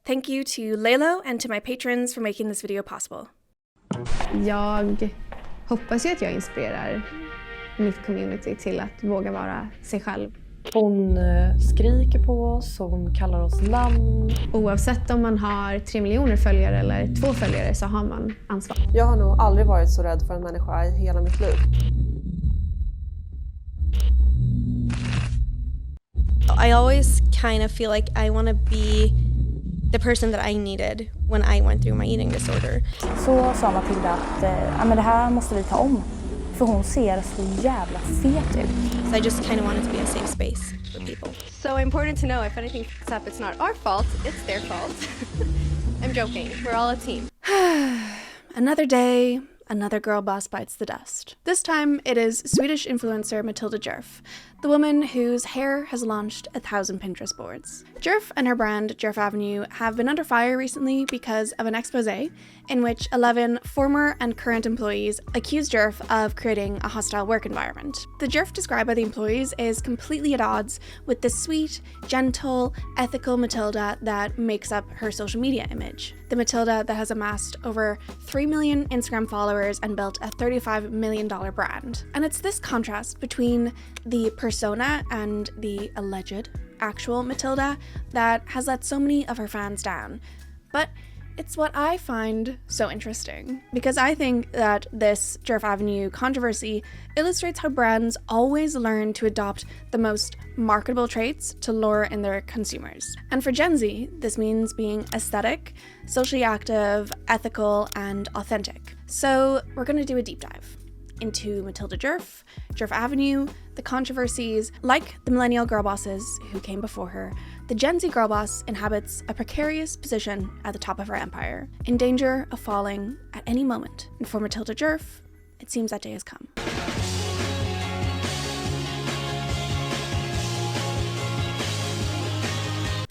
Thank you to Lalo and to my patrons for making this video possible. Jag hoppas ju att jag inspirerar mitt community till att våga vara sig själv. Hon skriker på oss, hon kallar oss namn. Oavsett om man har 3 miljoner följare eller 2 följare så har man ansvar. Jag har nog aldrig varit så rädd för en människa i hela mitt liv. I always kind of feel like I want to be the person that I needed when I went through my eating disorder. Så sa Matilda att men det här måste vi ta om. För hon ser så jävla fet ut. So I just kind of wanted to be a safe space for people. So important to know if anything fucks up, it's not our fault, it's their fault. I'm joking, we're all a team. Another day, another girl boss bites the dust. This time it is Swedish influencer Matilda Djerf, the woman whose hair has launched 1,000 Pinterest boards. Djerf and her brand, Djerf Avenue, have been under fire recently because of an expose in which 11 former and current employees accused Djerf of creating a hostile work environment. The Djerf described by the employees is completely at odds with the sweet, gentle, ethical Matilda that makes up her social media image. The Matilda that has amassed over 3 million Instagram followers and built a $35 million brand. And it's this contrast between the persona and the alleged actual Matilda that has let so many of her fans down. But it's what I find so interesting, because I think that this Djerf Avenue controversy illustrates how brands always learn to adopt the most marketable traits to lure in their consumers. And for Gen Z, this means being aesthetic, socially active, ethical, and authentic. So we're going to do a deep dive into Matilda Djerf, Djerf Avenue, the controversies. Like the millennial girl bosses who came before her, the Gen Z girl boss inhabits a precarious position at the top of her empire, in danger of falling at any moment. And for Matilda Djerf, it seems that day has come.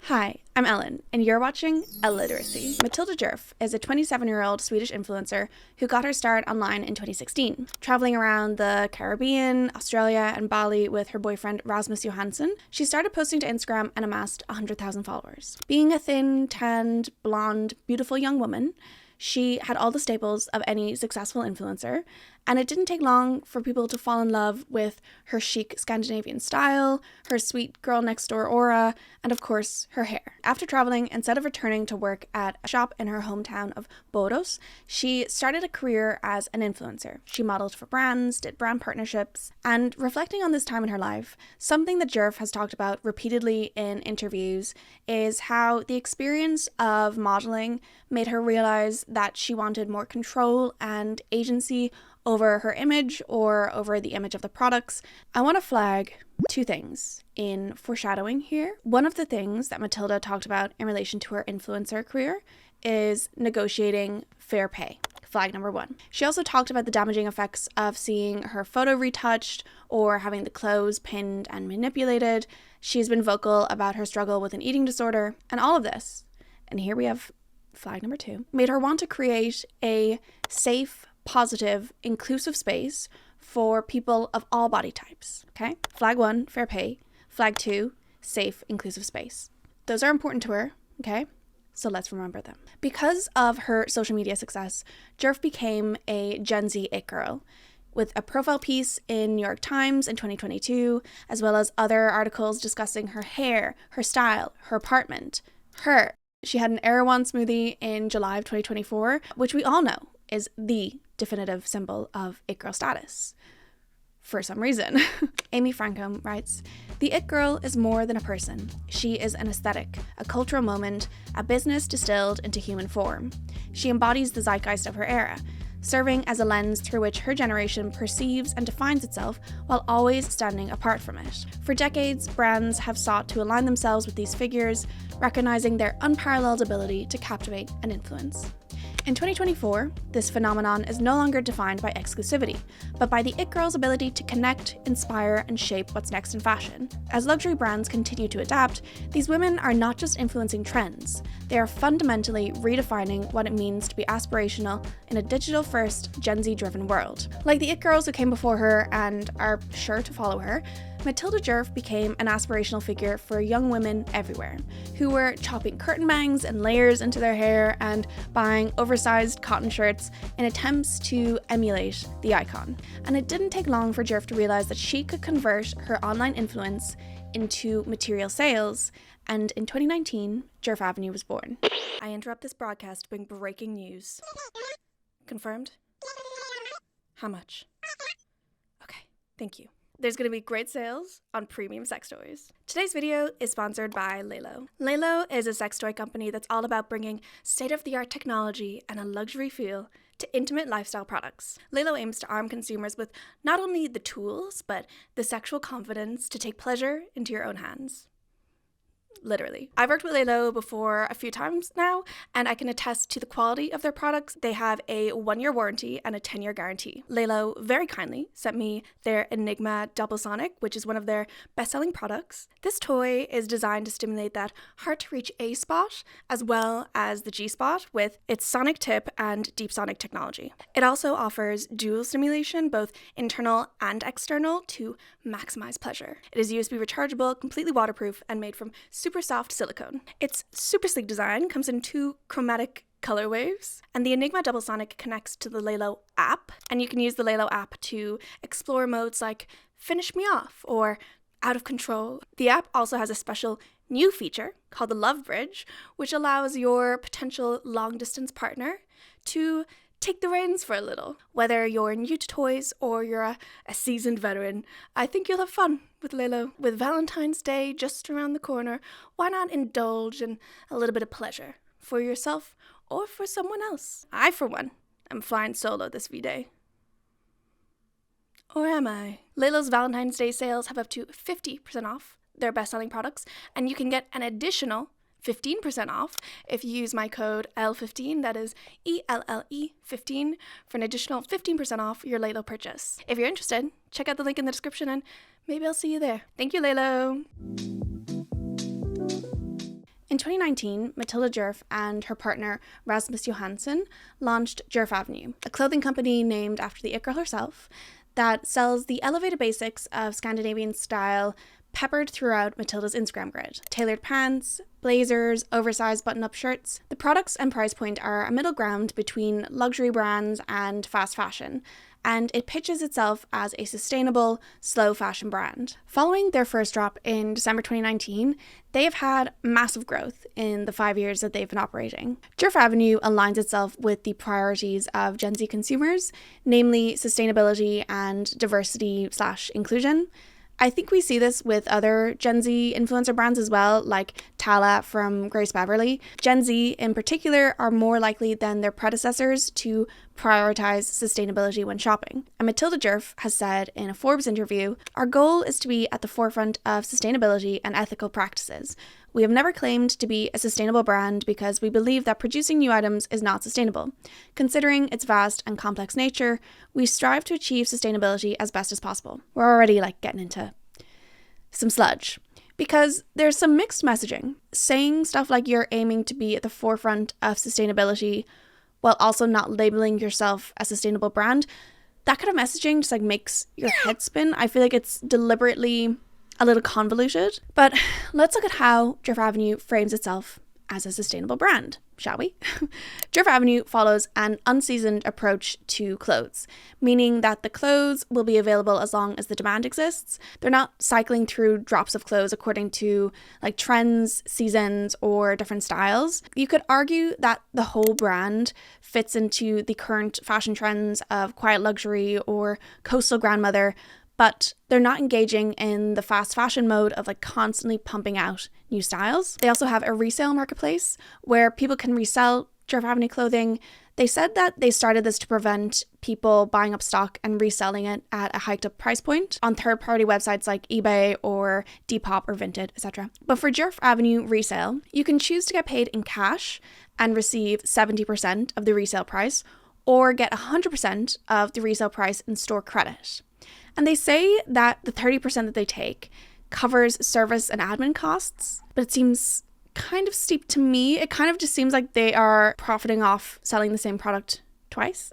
Hi, I'm Ellen, and you're watching Illiteracy. Matilda Djerf is a 27-year-old Swedish influencer who got her start online in 2016. Traveling around the Caribbean, Australia, and Bali with her boyfriend Rasmus Johansson, she started posting to Instagram and amassed 100,000 followers. Being a thin, tanned, blonde, beautiful young woman, she had all the staples of any successful influencer, and it didn't take long for people to fall in love with her chic Scandinavian style, her sweet girl next door aura, and of course, her hair. After traveling, instead of returning to work at a shop in her hometown of Borås, she started a career as an influencer. She modeled for brands, did brand partnerships, and reflecting on this time in her life, something that Djerf has talked about repeatedly in interviews is how the experience of modeling made her realize that she wanted more control and agency over her image or over the image of the products. I want to flag 2 things in foreshadowing here. One of the things that Matilda talked about in relation to her influencer career is negotiating fair pay. Flag number 1. She also talked about the damaging effects of seeing her photo retouched or having the clothes pinned and manipulated. She's been vocal about her struggle with an eating disorder, and all of this, and here we have flag number 2, made her want to create a safe, positive, inclusive space for people of all body types, okay? Flag 1, fair pay. Flag 2, safe, inclusive space. Those are important to her, okay? So let's remember them. Because of her social media success, Djerf became a Gen Z it girl, with a profile piece in New York Times in 2022, as well as other articles discussing her hair, her style, her apartment, her. She had an Erewhon smoothie in July of 2024, which we all know is the definitive symbol of it girl status. For some reason. Amy Francom writes, "The it girl is more than a person. She is an aesthetic, a cultural moment, a business distilled into human form. She embodies the zeitgeist of her era, serving as a lens through which her generation perceives and defines itself while always standing apart from it. For decades, brands have sought to align themselves with these figures, recognizing their unparalleled ability to captivate and influence. In 2024, this phenomenon is no longer defined by exclusivity, but by the it girl's ability to connect, inspire, and shape what's next in fashion. As luxury brands continue to adapt, these women are not just influencing trends, they are fundamentally redefining what it means to be aspirational in a digital-first, Gen Z-driven world. Like the it girls who came before her and are sure to follow her, Matilda Djerf became an aspirational figure for young women everywhere, who were chopping curtain bangs and layers into their hair and buying oversized cotton shirts in attempts to emulate the icon. And it didn't take long for Djerf to realize that she could convert her online influence into material sales, and in 2019, Djerf Avenue was born. I interrupt this broadcast to bring breaking news. Confirmed? How much? Okay, thank you. There's going to be great sales on premium sex toys. Today's video is sponsored by Lelo. Lelo is a sex toy company that's all about bringing state-of-the-art technology and a luxury feel to intimate lifestyle products. Lelo aims to arm consumers with not only the tools, but the sexual confidence to take pleasure into your own hands. Literally. I've worked with Lelo before a few times now, and I can attest to the quality of their products. They have a 1-year warranty and a 10-year guarantee. Lelo very kindly sent me their Enigma Double Sonic, which is one of their best-selling products. This toy is designed to stimulate that hard-to-reach A spot, as well as the G spot, with its sonic tip and deep sonic technology. It also offers dual stimulation, both internal and external, to maximize pleasure. It is USB rechargeable, completely waterproof, and made from super soft silicone. Its super sleek design comes in 2 chromatic color waves, and the Enigma Double Sonic connects to the Lelo app, and you can use the Lelo app to explore modes like Finish Me Off or Out of Control. The app also has a special new feature called the Love Bridge, which allows your potential long-distance partner to take the reins for a little. Whether you're new to toys or you're a seasoned veteran, I think you'll have fun with Lelo. With Valentine's Day just around the corner, why not indulge in a little bit of pleasure for yourself or for someone else? I, for one, am flying solo this V-Day. Or am I? Lelo's Valentine's Day sales have up to 50% off their best-selling products, and you can get an additional 15% off if you use my code L15, that is ELLE15, for an additional 15% off your Lelo purchase. If you're interested, check out the link in the description and maybe I'll see you there. Thank you, Lelo! In 2019, Matilda Djerf and her partner Rasmus Johansson launched Djerf Avenue, a clothing company named after the it girl herself that sells the elevated basics of Scandinavian style peppered throughout Matilda's Instagram grid. Tailored pants, blazers, oversized button-up shirts. The products and price point are a middle ground between luxury brands and fast fashion, and it pitches itself as a sustainable, slow fashion brand. Following their first drop in December 2019, they have had massive growth in the 5 years that they've been operating. Djerf Avenue aligns itself with the priorities of Gen Z consumers, namely sustainability and diversity/inclusion. I think we see this with other Gen Z influencer brands as well, like Tala from Grace Beverly. Gen Z in particular are more likely than their predecessors to prioritize sustainability when shopping. And Matilda Djerf has said in a Forbes interview, "Our goal is to be at the forefront of sustainability and ethical practices. We have never claimed to be a sustainable brand because we believe that producing new items is not sustainable. Considering its vast and complex nature, we strive to achieve sustainability as best as possible." We're already getting into some sludge, because there's some mixed messaging. Saying stuff like you're aiming to be at the forefront of sustainability while also not labeling yourself a sustainable brand, that kind of messaging just makes your head spin. I feel like it's deliberately a little convoluted, but let's look at how Djerf Avenue frames itself as a sustainable brand, shall we? Djerf Avenue follows an unseasoned approach to clothes, meaning that the clothes will be available as long as the demand exists. They're not cycling through drops of clothes according to trends, seasons, or different styles. You could argue that the whole brand fits into the current fashion trends of quiet luxury or coastal grandmother, but they're not engaging in the fast fashion mode of constantly pumping out new styles. They also have a resale marketplace where people can resell Djerf Avenue clothing. They said that they started this to prevent people buying up stock and reselling it at a hiked up price point on third-party websites like eBay or Depop or Vinted, etc. But for Djerf Avenue resale, you can choose to get paid in cash and receive 70% of the resale price, or get 100% of the resale price in store credit. And they say that the 30% that they take covers service and admin costs, but it seems kind of steep to me. It kind of just seems like they are profiting off selling the same product twice.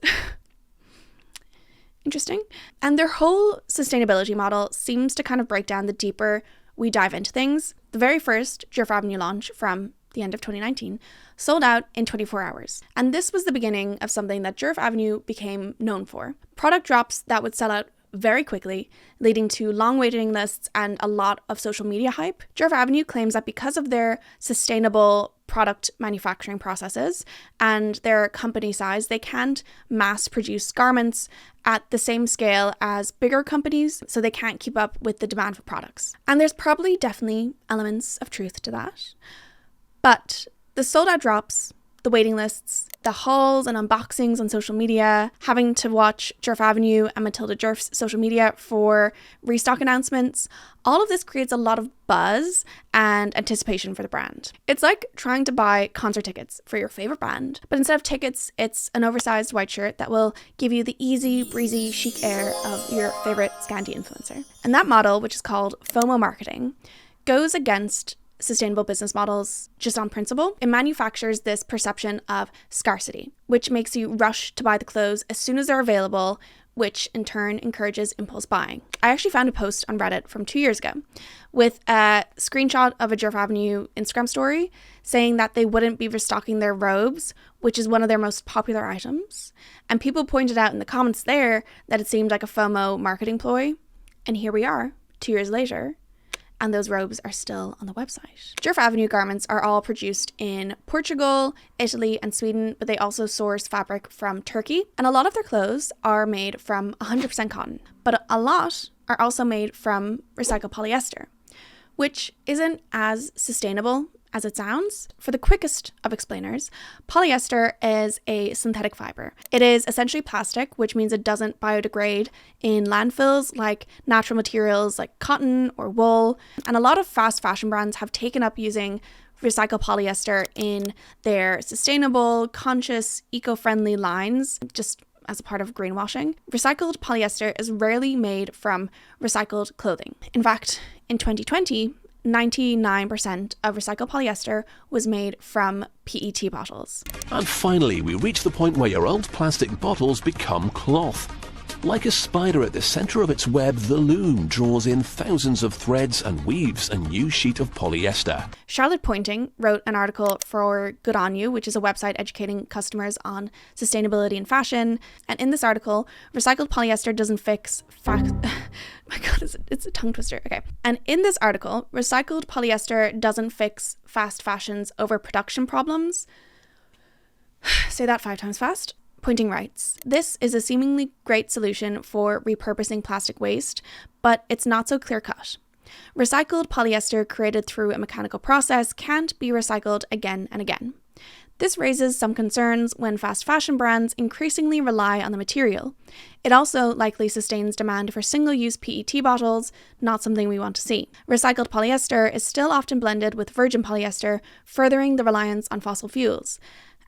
Interesting. And their whole sustainability model seems to kind of break down the deeper we dive into things. The very first Djerf Avenue launch from the end of 2019 sold out in 24 hours. And this was the beginning of something that Djerf Avenue became known for. Product drops that would sell out very quickly, leading to long waiting lists and a lot of social media hype. Djerf Avenue claims that because of their sustainable product manufacturing processes and their company size, they can't mass produce garments at the same scale as bigger companies, so they can't keep up with the demand for products. And there's probably definitely elements of truth to that. But the sold out drops, the waiting lists, the hauls and unboxings on social media, having to watch Djerf Avenue and Matilda Djerf's social media for restock announcements, all of this creates a lot of buzz and anticipation for the brand. It's like trying to buy concert tickets for your favorite band, but instead of tickets, it's an oversized white shirt that will give you the easy, breezy, chic air of your favorite Scandi influencer. And that model, which is called FOMO marketing, goes against sustainable business models just on principle. It manufactures this perception of scarcity, which makes you rush to buy the clothes as soon as they're available, which in turn encourages impulse buying. I actually found a post on Reddit from 2 years ago with a screenshot of a Djerf Avenue Instagram story saying that they wouldn't be restocking their robes, which is one of their most popular items. And people pointed out in the comments there that it seemed like a FOMO marketing ploy. And here we are, 2 years later, and those robes are still on the website. Djerf Avenue garments are all produced in Portugal, Italy, and Sweden, but they also source fabric from Turkey. And a lot of their clothes are made from 100% cotton, but a lot are also made from recycled polyester, which isn't as sustainable as it sounds. For the quickest of explainers, polyester is a synthetic fiber. It is essentially plastic, which means it doesn't biodegrade in landfills like natural materials like cotton or wool. And a lot of fast fashion brands have taken up using recycled polyester in their sustainable, conscious, eco-friendly lines, just as a part of greenwashing. Recycled polyester is rarely made from recycled clothing. In fact, in 2020, 99% of recycled polyester was made from PET bottles. And finally, we reach the point where your old plastic bottles become cloth. Like a spider at the center of its web, the loom draws in thousands of threads and weaves a new sheet of polyester. Charlotte Pointing wrote an article for Good On You, which is a website educating customers on sustainability and fashion. And in this article, recycled polyester doesn't fix my God, it's a tongue twister. Okay. And in this article, recycled polyester doesn't fix fast fashion's overproduction problems. Say that 5 times fast. Pointing writes, "This is a seemingly great solution for repurposing plastic waste, but it's not so clear-cut. Recycled polyester created through a mechanical process can't be recycled again and again. This raises some concerns when fast fashion brands increasingly rely on the material. It also likely sustains demand for single-use PET bottles, not something we want to see. Recycled polyester is still often blended with virgin polyester, furthering the reliance on fossil fuels.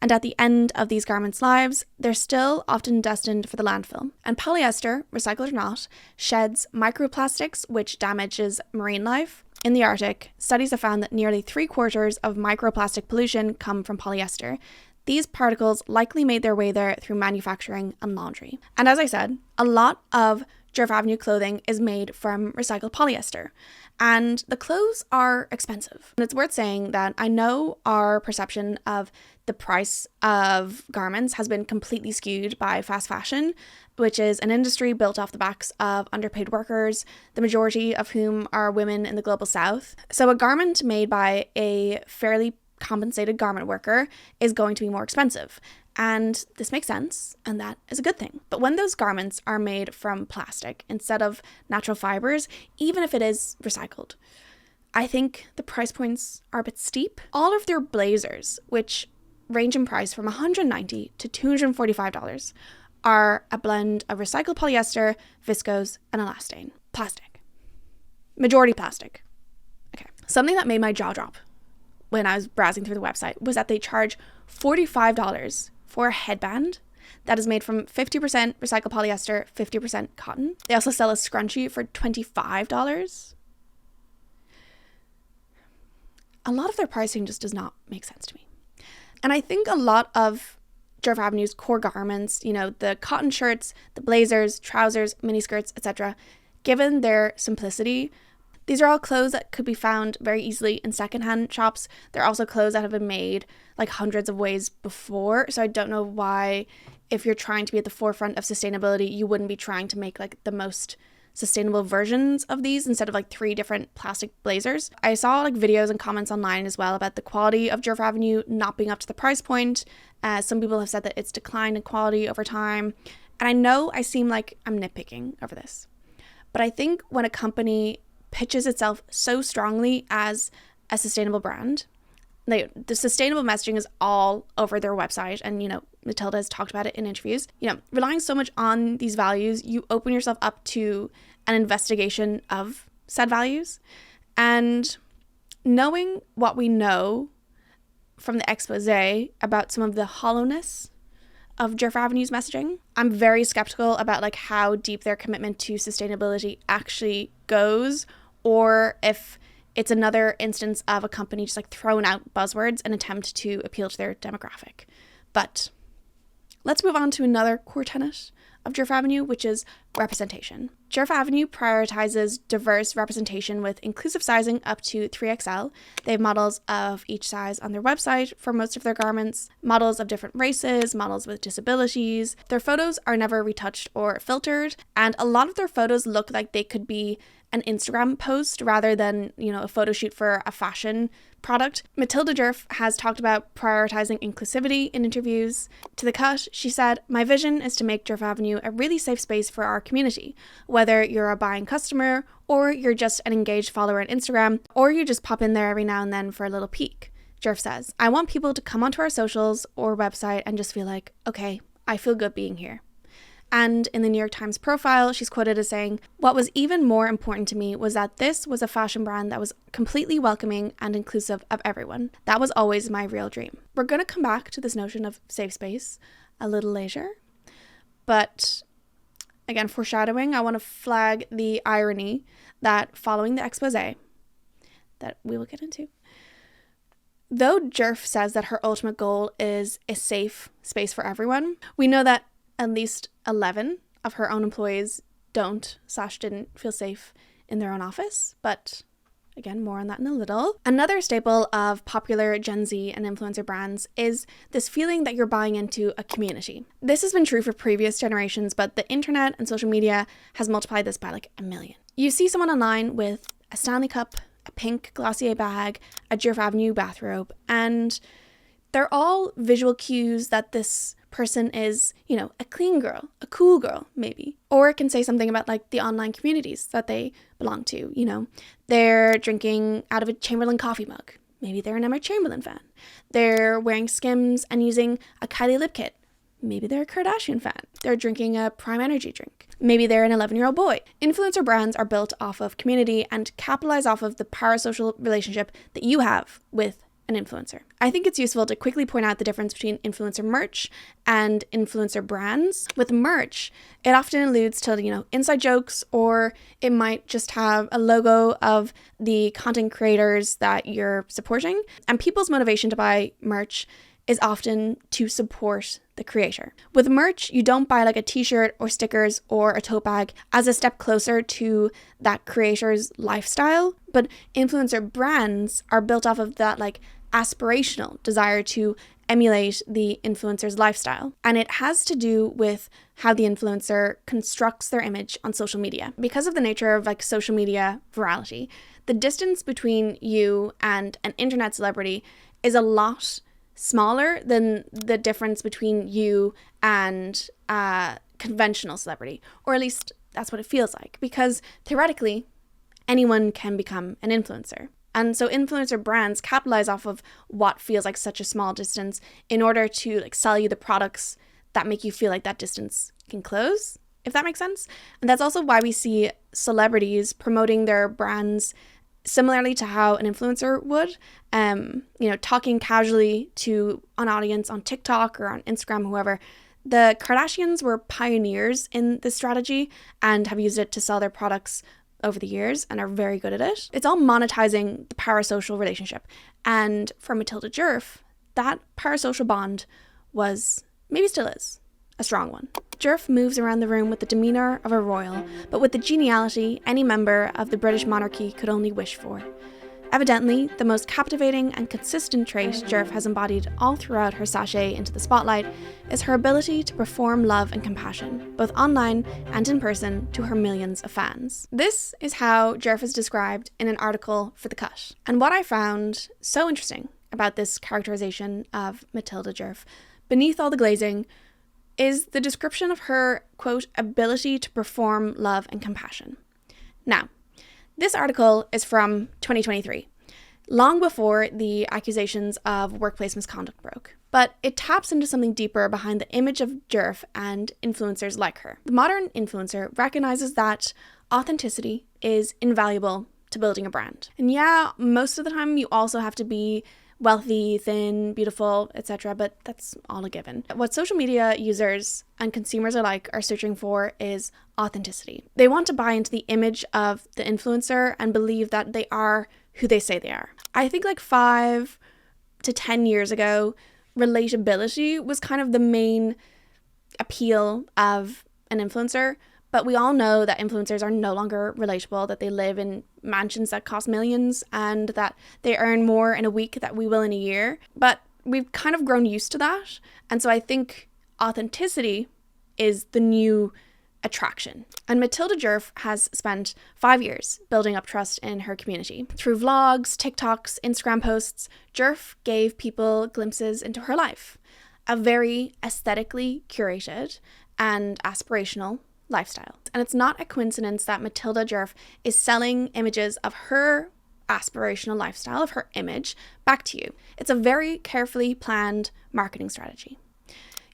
And at the end of these garments' lives, they're still often destined for the landfill. And polyester, recycled or not, sheds microplastics, which damages marine life. In the Arctic, studies have found that nearly 3/4 of microplastic pollution come from polyester. These particles likely made their way there through manufacturing and laundry. And as I said, a lot of Djerf Avenue clothing is made from recycled polyester, and the clothes are expensive. And it's worth saying that I know our perception of the price of garments has been completely skewed by fast fashion, which is an industry built off the backs of underpaid workers, the majority of whom are women in the global south. So a garment made by a fairly compensated garment worker is going to be more expensive. And this makes sense, and that is a good thing. But when those garments are made from plastic instead of natural fibers, even if it is recycled, I think the price points are a bit steep. All of their blazers, which range in price from $190 to $245, are a blend of recycled polyester, viscose, and elastane. Plastic. Majority plastic. Okay. Something that made my jaw drop when I was browsing through the website was that they charge $45 for a headband that is made from 50% recycled polyester, 50% cotton. They also sell a scrunchie for $25. A lot of their pricing just does not make sense to me. And I think a lot of Djerf Avenue's core garments, you know, the cotton shirts, the blazers, trousers, miniskirts, etc. Given their simplicity, these are all clothes that could be found very easily in secondhand shops. They're also clothes that have been made like hundreds of ways before. So I don't know why, if you're trying to be at the forefront of sustainability, you wouldn't be trying to make like the most sustainable versions of these instead of like 3 different plastic blazers. I saw like videos and comments online as well about the quality of Djerf Avenue not being up to the price point. Some people have said that it's declined in quality over time. And I know I seem like I'm nitpicking over this, but I think when a company pitches itself so strongly as a sustainable brand, the sustainable messaging is all over their website, and, you know, Matilda has talked about it in interviews. You know, relying so much on these values, you open yourself up to an investigation of said values. And knowing what we know from the expose about some of the hollowness of Djerf Avenue's messaging, I'm very skeptical about like how deep their commitment to sustainability actually goes, or if it's another instance of a company just like throwing out buzzwords in an attempt to appeal to their demographic. But let's move on to another core tenet of Djerf Avenue, which is representation. Djerf Avenue prioritizes diverse representation with inclusive sizing up to 3XL. They have models of each size on their website for most of their garments, models of different races, models with disabilities. Their photos are never retouched or filtered, and a lot of their photos look like they could be an Instagram post rather than, you know, a photo shoot for a fashion product. Matilda Djerf has talked about prioritizing inclusivity in interviews. To The Cut, she said, "My vision is to make Djerf Avenue a really safe space for our community, whether you're a buying customer or you're just an engaged follower on Instagram, or you just pop in there every now and then for a little peek." Djerf says, "I want people to come onto our socials or website and just feel like, okay, I feel good being here." And in the New York Times profile, she's quoted as saying, "What was even more important to me was that this was a fashion brand that was completely welcoming and inclusive of everyone. That was always my real dream." We're going to come back to this notion of safe space a little later. But again, foreshadowing, I want to flag the irony that following the expose that we will get into, though Djerf says that her ultimate goal is a safe space for everyone, we know that at least 11 of her own employees didn't feel safe in their own office. But again, more on that in a little. Another staple of popular Gen Z and influencer brands is this feeling that you're buying into a community. This has been true for previous generations, but the internet and social media has multiplied this by like 1 million. You see someone online with a Stanley Cup, a pink Glossier bag, a Djerf Avenue bathrobe, and they're all visual cues that this person is, you know, a clean girl, a cool girl, maybe. Or it can say something about like the online communities that they belong to, you know. They're drinking out of a Chamberlain coffee mug. Maybe they're an Emma Chamberlain fan. They're wearing Skims and using a Kylie lip kit. Maybe they're a Kardashian fan. They're drinking a Prime Energy drink. Maybe they're an 11-year-old boy. Influencer brands are built off of community and capitalize off of the parasocial relationship that you have with an influencer. I think it's useful to quickly point out the difference between influencer merch and influencer brands. With merch, it often alludes to, you know, inside jokes, or it might just have a logo of the content creators that you're supporting. And people's motivation to buy merch is often to support the creator. With merch, you don't buy like a t-shirt or stickers or a tote bag as a step closer to that creator's lifestyle, but influencer brands are built off of that like aspirational desire to emulate the influencer's lifestyle. And it has to do with how the influencer constructs their image on social media. Because of the nature of like social media virality, the distance between you and an internet celebrity is a lot smaller than the difference between you and a conventional celebrity, or at least that's what it feels like, because theoretically anyone can become an influencer. And so influencer brands capitalize off of what feels like such a small distance in order to like sell you the products that make you feel like that distance can close, if that makes sense. And that's also why we see celebrities promoting their brands similarly to how an influencer would, you know, talking casually to an audience on TikTok or on Instagram, whoever. The Kardashians were pioneers in this strategy and have used it to sell their products over the years and are very good at it. It's all monetizing the parasocial relationship. And for Matilda Djerf, that parasocial bond was maybe still is, a strong one. Djerf moves around the room with the demeanour of a royal, but with the geniality any member of the British monarchy could only wish for. Evidently, the most captivating and consistent trait Djerf has embodied all throughout her sachet into the spotlight is her ability to perform love and compassion, both online and in person, to her millions of fans. This is how Djerf is described in an article for The Cut. And what I found so interesting about this characterization of Matilda Djerf, beneath all the glazing, is the description of her, quote, ability to perform love and compassion. Now, this article is from 2023, long before the accusations of workplace misconduct broke, but it taps into something deeper behind the image of Djerf and influencers like her. The modern influencer recognizes that authenticity is invaluable to building a brand. And yeah, most of the time you also have to be wealthy, thin, beautiful, etc., but that's all a given. What social media users and consumers alike are searching for is authenticity. They want to buy into the image of the influencer and believe that they are who they say they are. I think like 5 to 10 years ago, relatability was kind of the main appeal of an influencer. But we all know that influencers are no longer relatable, that they live in mansions that cost millions and that they earn more in a week than we will in a year. But we've kind of grown used to that. And so I think authenticity is the new attraction. And Matilda Djerf has spent 5 years building up trust in her community. Through vlogs, TikToks, Instagram posts, Djerf gave people glimpses into her life. A very aesthetically curated and aspirational lifestyle. And it's not a coincidence that Matilda Djerf is selling images of her aspirational lifestyle, of her image, back to you. It's a very carefully planned marketing strategy.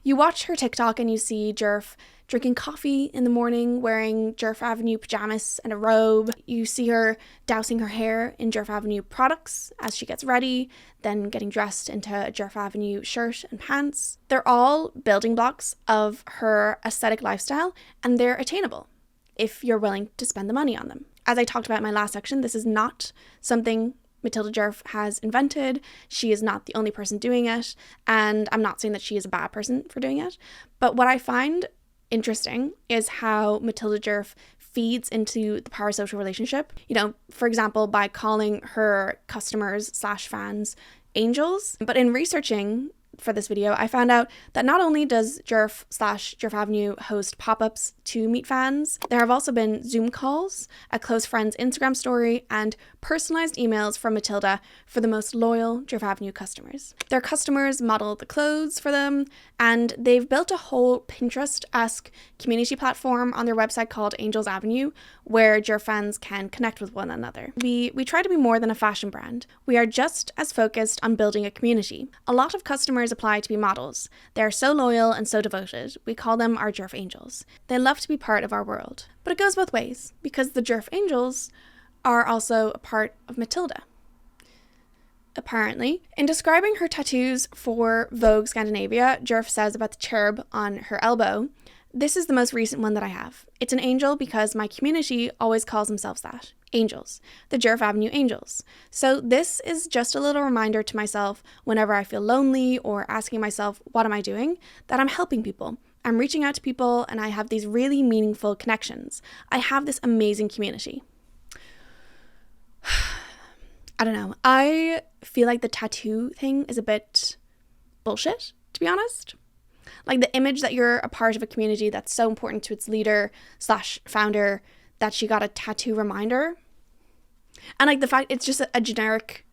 You watch her TikTok and you see Djerf drinking coffee in the morning, wearing Djerf Avenue pajamas and a robe. You see her dousing her hair in Djerf Avenue products as she gets ready, then getting dressed into a Djerf Avenue shirt and pants. They're all building blocks of her aesthetic lifestyle, and they're attainable if you're willing to spend the money on them. As I talked about in my last section, this is not something Matilda Djerf has invented. She is not the only person doing it, and I'm not saying that she is a bad person for doing it. But what I find interesting is how Matilda Djerf feeds into the parasocial relationship. You know, for example, by calling her customers / fans angels. But in researching for this video, I found out that not only does Djerf / Djerf Avenue host pop-ups to meet fans, there have also been Zoom calls, a close friend's Instagram story, and personalized emails from Matilda for the most loyal Djerf Avenue customers. Their customers model the clothes for them, and they've built a whole Pinterest-esque community platform on their website called Angels Avenue, where Djerf fans can connect with one another. We try to be more than a fashion brand. We are just as focused on building a community. A lot of customers apply to be models. They are so loyal and so devoted. We call them our Djerf Angels. They love to be part of our world. But it goes both ways, because the Djerf Angels are also a part of Matilda. Apparently, in describing her tattoos for Vogue Scandinavia, Djerf says about the cherub on her elbow, "This is the most recent one that I have. It's an angel because my community always calls themselves that. Angels. The Djerf Avenue Angels. So this is just a little reminder to myself whenever I feel lonely or asking myself, what am I doing? That I'm helping people. I'm reaching out to people and I have these really meaningful connections. I have this amazing community." I don't know. I feel like the tattoo thing is a bit bullshit, to be honest. Like the image that you're a part of a community that's so important to its leader / founder that she got a tattoo reminder. And like the fact it's just a generic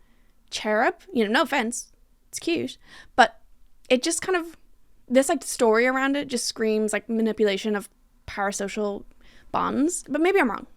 cherub, you know, no offense, it's cute, but it just kind of, this like story around it just screams like manipulation of parasocial bonds. But maybe I'm wrong.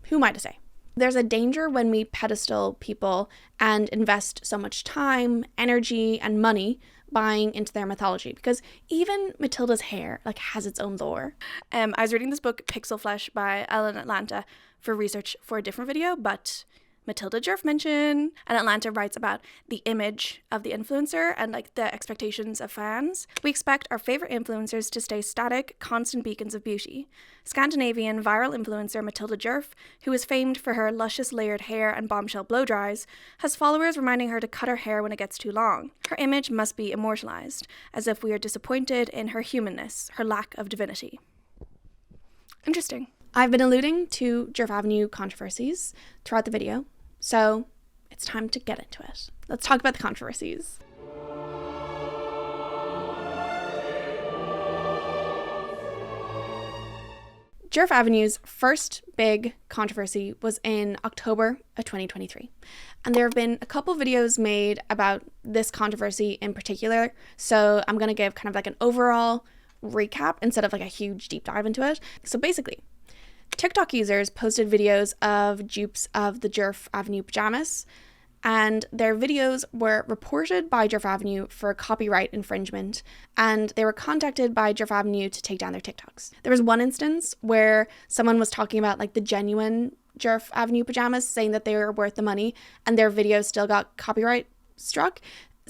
Who am I to say? There's a danger when we pedestal people and invest so much time, energy, and money buying into their mythology, because even Matilda's hair like has its own lore. I was reading this book Pixel Flesh by Ellen Atlanta for research for a different video, but Matilda Djerf mention. And Atlanta writes about the image of the influencer and like the expectations of fans. We expect our favorite influencers to stay static, constant beacons of beauty. Scandinavian viral influencer Matilda Djerf, who is famed for her luscious layered hair and bombshell blow dries, has followers reminding her to cut her hair when it gets too long. Her image must be immortalized, as if we are disappointed in her humanness, her lack of divinity. Interesting. I've been alluding to Djerf Avenue controversies throughout the video, so it's time to get into it. Let's talk about the controversies. Djerf Avenue's first big controversy was in October of 2023. And there have been a couple videos made about this controversy in particular, so I'm going to give kind of like an overall recap instead of like a huge deep dive into it. So basically, TikTok users posted videos of dupes of the Djerf Avenue pajamas, and their videos were reported by Djerf Avenue for copyright infringement, and they were contacted by Djerf Avenue to take down their TikToks. There was one instance where someone was talking about like the genuine Djerf Avenue pajamas, saying that they were worth the money, and their video still got copyright struck.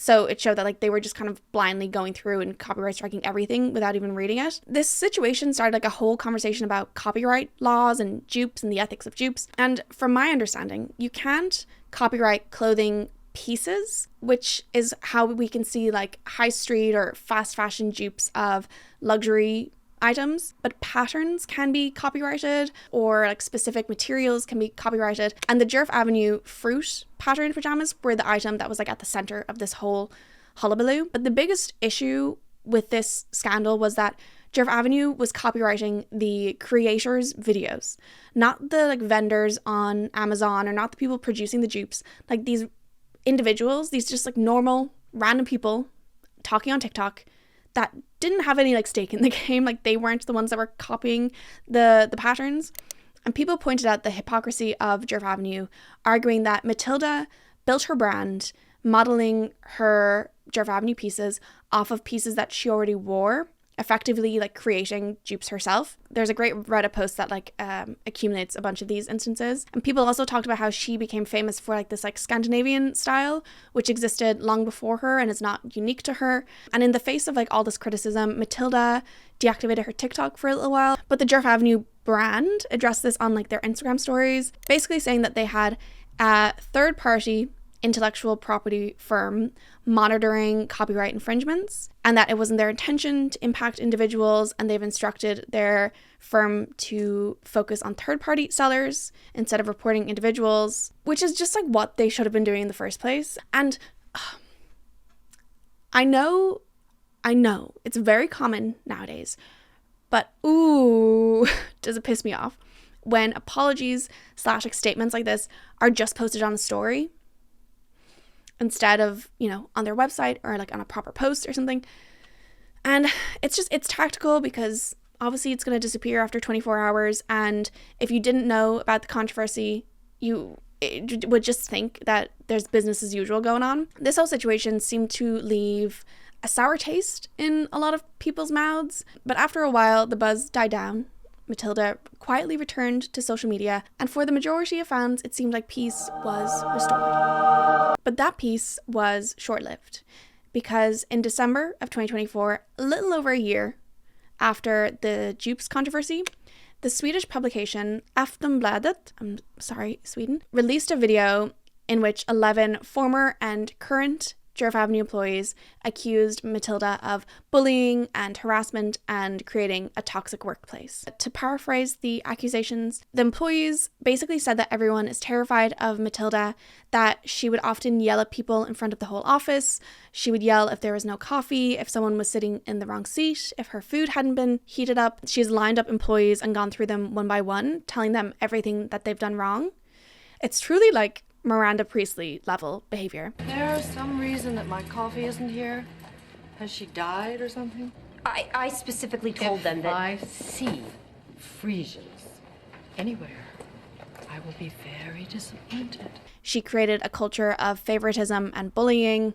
So it showed that like they were just kind of blindly going through and copyright striking everything without even reading it. This situation started like a whole conversation about copyright laws and dupes and the ethics of dupes. And from my understanding, you can't copyright clothing pieces, which is how we can see like high street or fast fashion dupes of luxury items, but patterns can be copyrighted, or like specific materials can be copyrighted. And the Djerf Avenue fruit pattern pajamas were the item that was like at the center of this whole hullabaloo. But the biggest issue with this scandal was that Djerf Avenue was copywriting the creators' videos, not the like vendors on Amazon or not the people producing the dupes. Like these individuals, these just like normal random people talking on TikTok that didn't have any like stake in the game. Like they weren't the ones that were copying the patterns. And people pointed out the hypocrisy of Djerf Avenue, arguing that Matilda built her brand modeling her Djerf Avenue pieces off of pieces that she already wore, effectively like creating dupes herself. There's a great Reddit post that like accumulates a bunch of these instances. And people also talked about how she became famous for like this like Scandinavian style, which existed long before her and is not unique to her. And in the face of like all this criticism, Matilda deactivated her TikTok for a little while. But the Djerf Avenue brand addressed this on like their Instagram stories, basically saying that they had a third-party intellectual property firm monitoring copyright infringements, and that it wasn't their intention to impact individuals, and they've instructed their firm to focus on third-party sellers instead of reporting individuals, which is just like what they should have been doing in the first place. And I know it's very common nowadays, but ooh, does it piss me off when apologies / like statements like this are just posted on a story instead of, you know, on their website or like on a proper post or something. And it's tactical because obviously it's going to disappear after 24 hours. And if you didn't know about the controversy, you would just think that there's business as usual going on. This whole situation seemed to leave a sour taste in a lot of people's mouths. But after a while, the buzz died down. Matilda quietly returned to social media, and for the majority of fans, it seemed like peace was restored. But that peace was short-lived, because in December of 2024, a little over a year after the dupes controversy, the Swedish publication Aftonbladet, I'm sorry, Sweden, released a video in which 11 former and current Djerf Avenue employees accused Matilda of bullying and harassment and creating a toxic workplace. To paraphrase the accusations, the employees basically said that everyone is terrified of Matilda, that she would often yell at people in front of the whole office. She would yell if there was no coffee, if someone was sitting in the wrong seat, if her food hadn't been heated up. She's lined up employees and gone through them one by one, telling them everything that they've done wrong. It's truly like Miranda Priestley level behavior. There's some reason that my coffee isn't here. Has she died or something? I specifically told them that... If I see Frisians anywhere, I will be very disappointed. She created a culture of favoritism and bullying.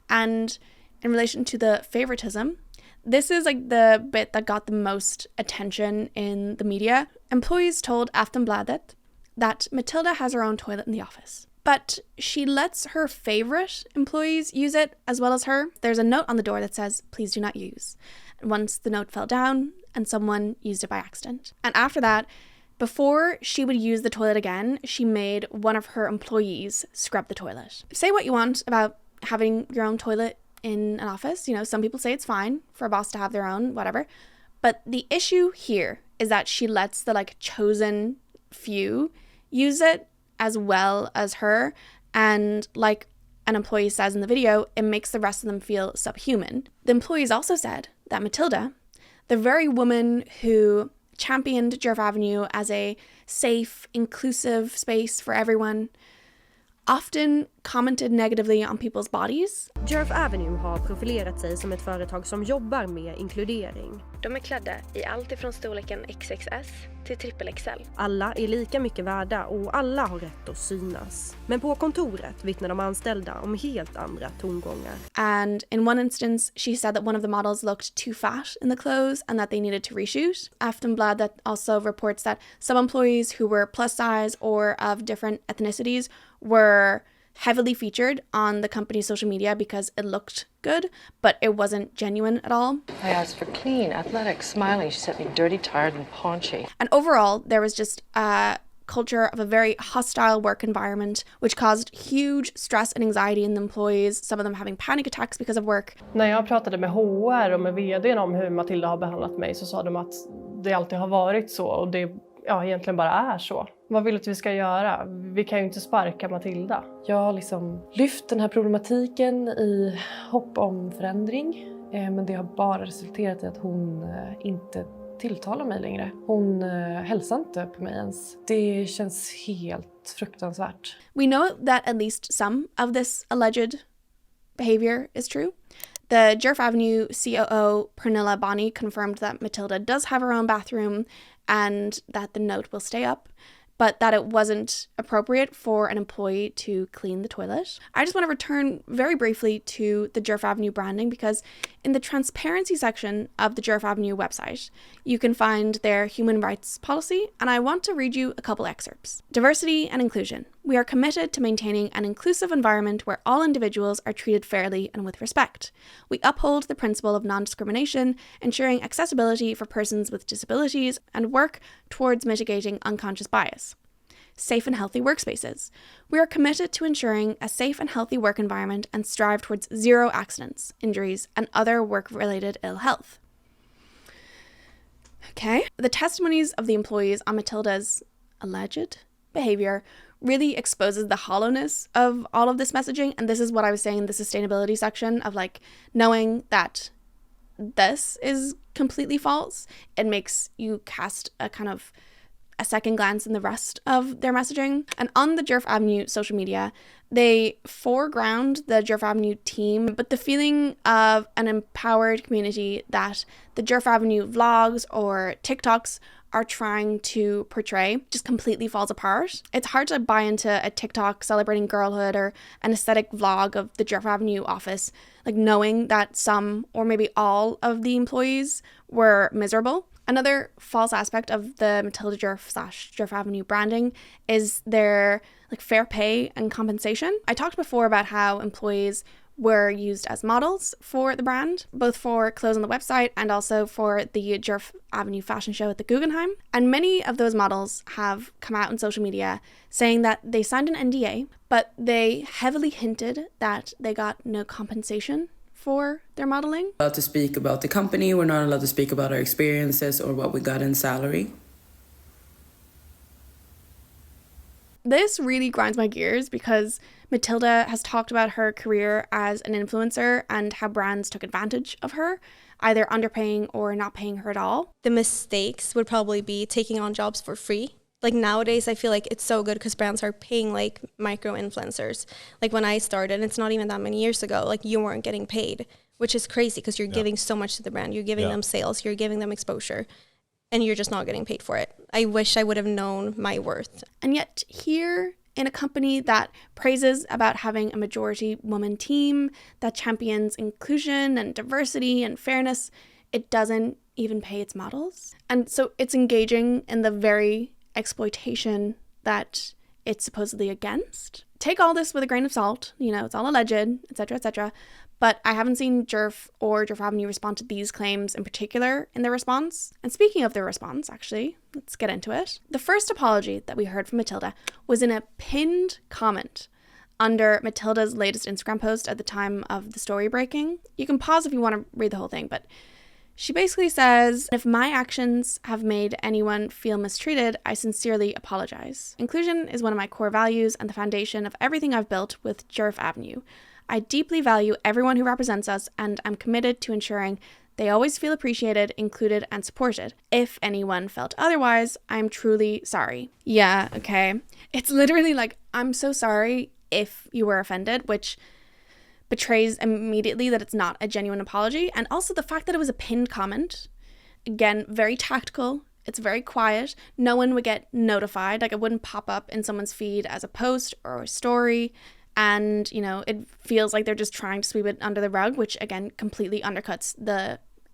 And in relation to the favoritism, this is like the bit that got the most attention in the media. Employees told Aftonbladet that Matilda has her own toilet in the office. but she lets her favorite employees use it as well as her. There's a note on the door that says, "Please do not use." And once the note fell down and someone used it by accident. And after that, before she would use the toilet again, she made one of her employees scrub the toilet. Say what you want about having your own toilet in an office. You know, some people say it's fine for a boss to have their own, whatever. But the issue here is that she lets the chosen few use it as well as her. And like an employee says in the video, it makes the rest of them feel subhuman. The employees also said that Matilda, the very woman who championed Djerf Avenue as a safe, inclusive space for everyone, often commented negatively on people's bodies. Djerf Avenue har profilerat sig som ett företag som jobbar med inkludering. De är klädda i allt ifrån storleken XXS till XXL. Alla är lika mycket värda och alla har rätt att synas. Men på kontoret vittnar de anställda om helt andra tongångar. And in one instance, she said that one of the models looked too fat in the clothes and that they needed to reshoot. Aftonblad that also reports that some employees who were plus size or of different ethnicities were heavily featured on the company's social media because it looked good, but it wasn't genuine at all. I asked for clean, athletic, smiling. She sent me dirty, tired, and paunchy. And overall, there was just a culture of a very hostile work environment, which caused huge stress and anxiety in the employees, some of them having panic attacks because of work. När jag pratade med HR och med vdn om hur Matilda har behandlat mig så sa de att det alltid har varit så och det egentligen bara är så. Vad vill du att vi ska göra? Vi kan ju inte sparka Matilda. Jag har lyft den här problematiken i hopp om förändring. Men det har bara resulterat i att hon inte tilltalar mig längre. Hon hälsar inte på mig ens. Det känns helt fruktansvärt. We know that at least some of this alleged behavior is true. The Djerf Avenue COO Pernilla Bonney confirmed that Matilda does have her own bathroom and that the note will stay up, but that it wasn't appropriate for an employee to clean the toilet. I just want to return very briefly to the Djerf Avenue branding because in the transparency section of the Djerf Avenue website, you can find their human rights policy, and I want to read you a couple excerpts. Diversity and inclusion. We are committed to maintaining an inclusive environment where all individuals are treated fairly and with respect. We uphold the principle of non-discrimination, ensuring accessibility for persons with disabilities, and work towards mitigating unconscious bias. Safe and healthy workspaces. We are committed to ensuring a safe and healthy work environment and strive towards zero accidents, injuries, and other work-related ill health. Okay. The testimonies of the employees on Matilda's alleged behavior really exposes the hollowness of all of this messaging. And this is what I was saying in the sustainability section of knowing that this is completely false. It makes you cast a second glance in the rest of their messaging. And on the Djerf Avenue social media, they foreground the Djerf Avenue team, but the feeling of an empowered community that the Djerf Avenue vlogs or TikToks are trying to portray just completely falls apart. It's hard to buy into a TikTok celebrating girlhood or an aesthetic vlog of the Djerf Avenue office, knowing that some or maybe all of the employees were miserable. Another false aspect of the Matilda Djerf / Djerf Avenue branding is their fair pay and compensation. I talked before about how employees were used as models for the brand, both for clothes on the website and also for the Djerf Avenue fashion show at the Guggenheim. And many of those models have come out on social media saying that they signed an NDA, but they heavily hinted that they got no compensation for their modeling. Allowed to speak about the company, we're not allowed to speak about our experiences or what we got in salary. This really grinds my gears because Matilda has talked about her career as an influencer and how brands took advantage of her, either underpaying or not paying her at all. The mistakes would probably be taking on jobs for free. Nowadays, I feel like it's so good because brands are paying micro-influencers. When I started, it's not even that many years ago, you weren't getting paid, which is crazy because you're giving so much to the brand. You're giving them sales, you're giving them exposure, and you're just not getting paid for it. I wish I would have known my worth. And yet here in a company that praises about having a majority woman team, that champions inclusion and diversity and fairness, it doesn't even pay its models. And so it's engaging in the very exploitation that it's supposedly against. Take all this with a grain of salt, you know, it's all alleged, etc., etc. But I haven't seen Djerf or Djerf Avenue respond to these claims in particular in their response. And speaking of their response, actually, let's get into it. The first apology that we heard from Matilda was in a pinned comment under Matilda's latest Instagram post at the time of the story breaking. You can pause if you want to read the whole thing, but she basically says, if my actions have made anyone feel mistreated, I sincerely apologize. Inclusion is one of my core values and the foundation of everything I've built with Djerf Avenue. I deeply value everyone who represents us, and I'm committed to ensuring they always feel appreciated, included, and supported. If anyone felt otherwise, I'm truly sorry. Yeah, okay. It's literally like, I'm so sorry if you were offended, which betrays immediately that it's not a genuine apology. And also the fact that it was a pinned comment, again, very tactical. It's very quiet. No one would get notified. Like, it wouldn't pop up in someone's feed as a post or a story. And, you know, it feels like they're just trying to sweep it under the rug, which again completely undercuts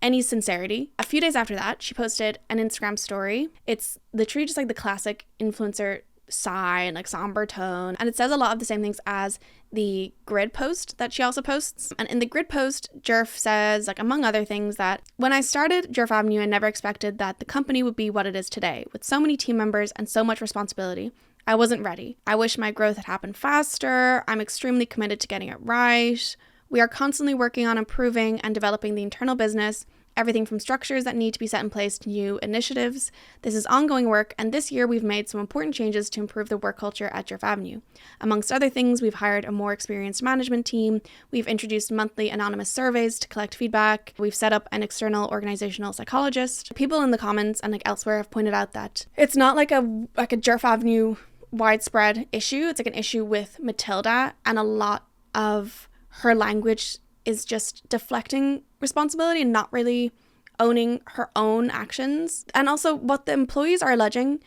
any sincerity. A few days after that, she posted an Instagram story. It's literally just like the classic influencer sigh and like somber tone, and it says a lot of the same things as the grid post that she also posts. And in the grid post, Djerf says, like, among other things, that when I started Djerf Avenue, I never expected that the company would be what it is today, with so many team members and so much responsibility. I wasn't ready. I wish my growth had happened faster. I'm extremely committed to getting it right. We are constantly working on improving and developing the internal business, everything from structures that need to be set in place to new initiatives. This is ongoing work, and this year we've made some important changes to improve the work culture at Djerf Avenue. Amongst other things, we've hired a more experienced management team, we've introduced monthly anonymous surveys to collect feedback, we've set up an external organizational psychologist. People in the comments and like elsewhere have pointed out that it's not like a Djerf Avenue widespread issue. It's like an issue with Matilda, and a lot of her language is just deflecting responsibility and not really owning her own actions. And also what the employees are alleging,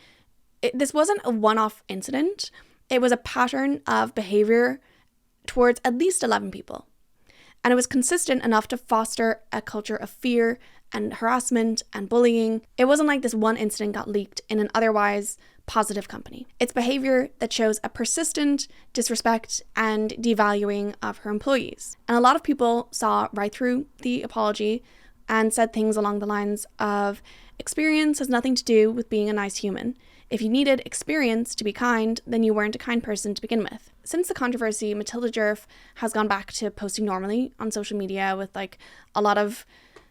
this wasn't a one-off incident. It was a pattern of behavior towards at least 11 people. And it was consistent enough to foster a culture of fear and harassment and bullying. It wasn't like this one incident got leaked in an otherwise positive company. It's behavior that shows a persistent disrespect and devaluing of her employees. And a lot of people saw right through the apology and said things along the lines of, experience has nothing to do with being a nice human. If you needed experience to be kind, then you weren't a kind person to begin with. Since the controversy, Matilda Djerf has gone back to posting normally on social media with like a lot of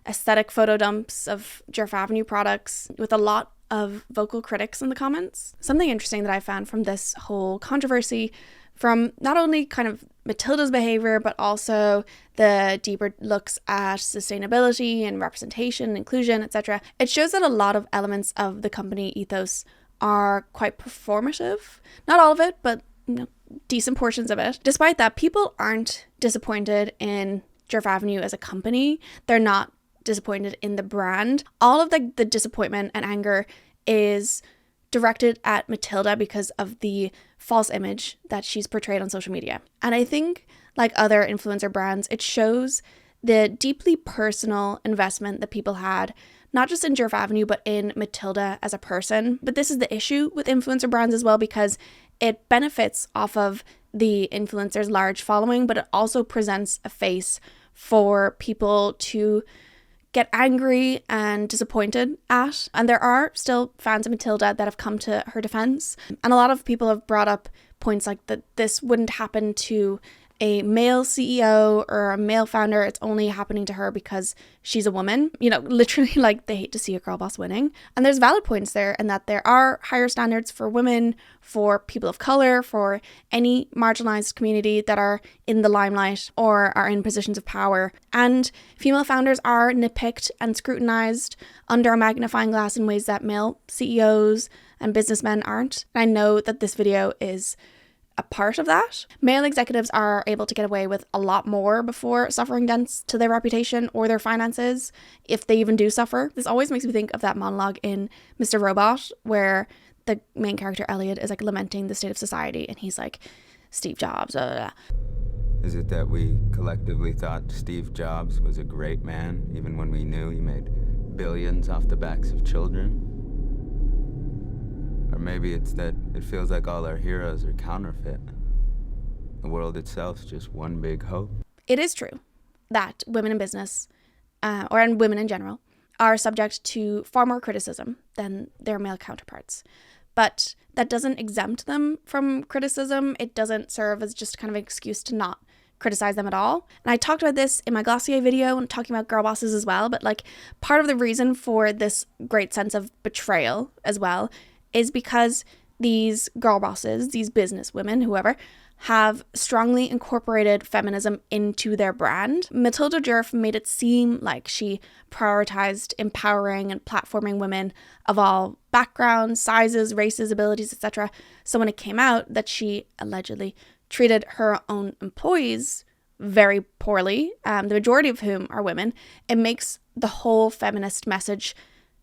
aesthetic photo dumps of Djerf Avenue products, with a lot of vocal critics in the comments. Something interesting that I found from this whole controversy, from not only kind of Matilda's behavior, but also the deeper looks at sustainability and representation, inclusion, etc. It shows that a lot of elements of the company ethos are quite performative. Not all of it, but decent portions of it. Despite that, people aren't disappointed in Djerf Avenue as a company. They're not disappointed in the brand. All of the disappointment and anger is directed at Matilda because of the false image that she's portrayed on social media. And I think, like other influencer brands, it shows the deeply personal investment that people had, not just in Djerf Avenue, but in Matilda as a person. But this is the issue with influencer brands as well, because it benefits off of the influencer's large following, but it also presents a face for people to get angry and disappointed at. And there are still fans of Matilda that have come to her defense. And a lot of people have brought up points like that this wouldn't happen to a male CEO or a male founder. It's only happening to her because she's a woman. You know, literally, like, they hate to see a girl boss winning. And there's valid points there, and that there are higher standards for women, for people of color, for any marginalized community that are in the limelight or are in positions of power. And female founders are nitpicked and scrutinized under a magnifying glass in ways that male CEOs and businessmen aren't. I know that this video is a part of that. Male executives are able to get away with a lot more before suffering dents to their reputation or their finances, if they even do suffer. This always makes me think of that monologue in Mr. Robot, where the main character Elliot is like lamenting the state of society, and he's like, Steve Jobs, blah, blah, blah. Is it that we collectively thought Steve Jobs was a great man, even when we knew he made billions off the backs of children? Or Or maybe it's that it feels like all our heroes are counterfeit. The world itself's just one big hope. It is true that women in business, and women in general, are subject to far more criticism than their male counterparts. But that doesn't exempt them from criticism. It doesn't serve as just kind of an excuse to not criticize them at all. And I talked about this in my Glossier video and talking about girl bosses as well, but like part of the reason for this great sense of betrayal as well is because these girl bosses, these business women, whoever, have strongly incorporated feminism into their brand. Matilda Djerf made it seem like she prioritized empowering and platforming women of all backgrounds, sizes, races, abilities, etc. So when it came out that she allegedly treated her own employees very poorly, the majority of whom are women, it makes the whole feminist message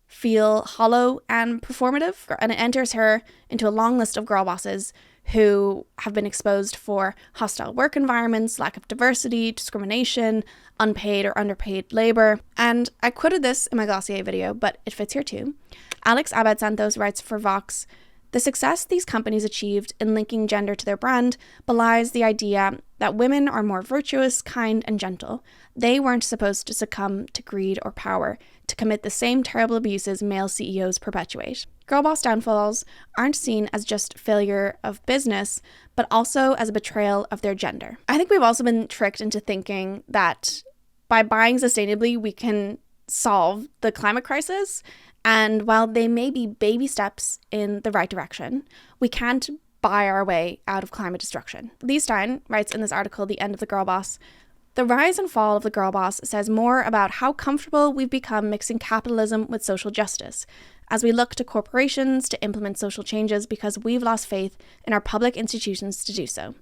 feel hollow and performative, and it enters her into a long list of girl bosses who have been exposed for hostile work environments, lack of diversity, discrimination, unpaid or underpaid labor. And I quoted this in my Glossier video, but it fits here too. Alex Abad-Santos writes for Vox, "The success these companies achieved in linking gender to their brand belies the idea that women are more virtuous, kind, and gentle. They weren't supposed to succumb to greed or power, to commit the same terrible abuses male CEOs perpetuate." Girl boss downfalls aren't seen as just failure of business, but also as a betrayal of their gender. I think we've also been tricked into thinking that by buying sustainably, we can solve the climate crisis. And while they may be baby steps in the right direction, we can't buy our way out of climate destruction. Lee Stein writes in this article, The End of the Girl Boss, "The rise and fall of the girl boss says more about how comfortable we've become mixing capitalism with social justice, as we look to corporations to implement social changes because we've lost faith in our public institutions to do so.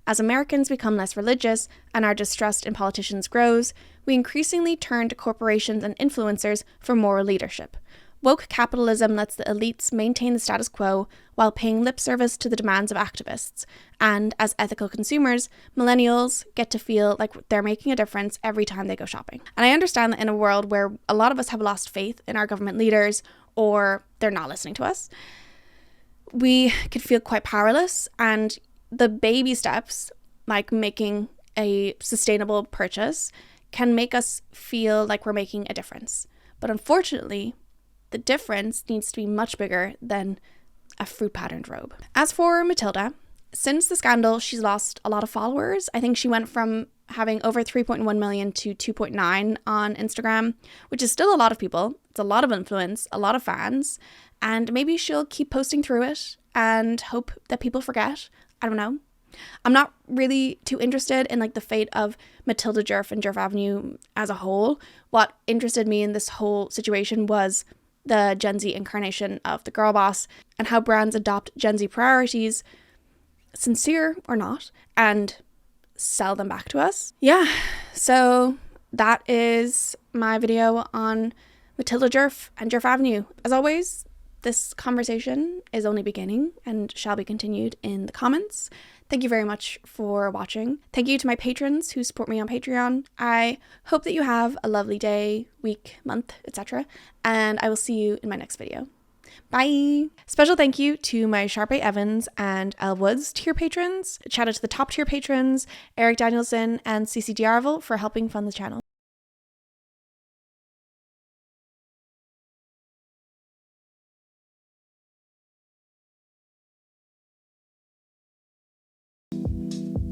As Americans become less religious and our distrust in politicians grows, we increasingly turn to corporations and influencers for moral leadership. Woke capitalism lets the elites maintain the status quo while paying lip service to the demands of activists. And as ethical consumers, millennials get to feel like they're making a difference every time they go shopping." And I understand that in a world where a lot of us have lost faith in our government leaders or they're not listening to us, we can feel quite powerless. And the baby steps, like making a sustainable purchase, can make us feel like we're making a difference. But unfortunately, the difference needs to be much bigger than a fruit-patterned robe. As for Matilda, since the scandal, she's lost a lot of followers. I think she went from having over 3.1 million to 2.9 on Instagram, which is still a lot of people. It's a lot of influence, a lot of fans, and maybe she'll keep posting through it and hope that people forget. I don't know. I'm not really too interested in like the fate of Matilda Djerf and Djerf Avenue as a whole. What interested me in this whole situation was the Gen Z incarnation of the girl boss and how brands adopt Gen Z priorities, sincere or not, and sell them back to us. Yeah, so that is my video on Matilda Djerf and Djerf Avenue. As always, this conversation is only beginning and shall be continued in the comments. Thank you very much for watching. Thank you to my patrons who support me on Patreon. I hope that you have a lovely day, week, month, etc. And I will see you in my next video. Bye! Special thank you to my Sharpay Evans and Elle Woods tier patrons. Shout out to the top tier patrons, Eric Danielson and CC Diarvel for helping fund the channel.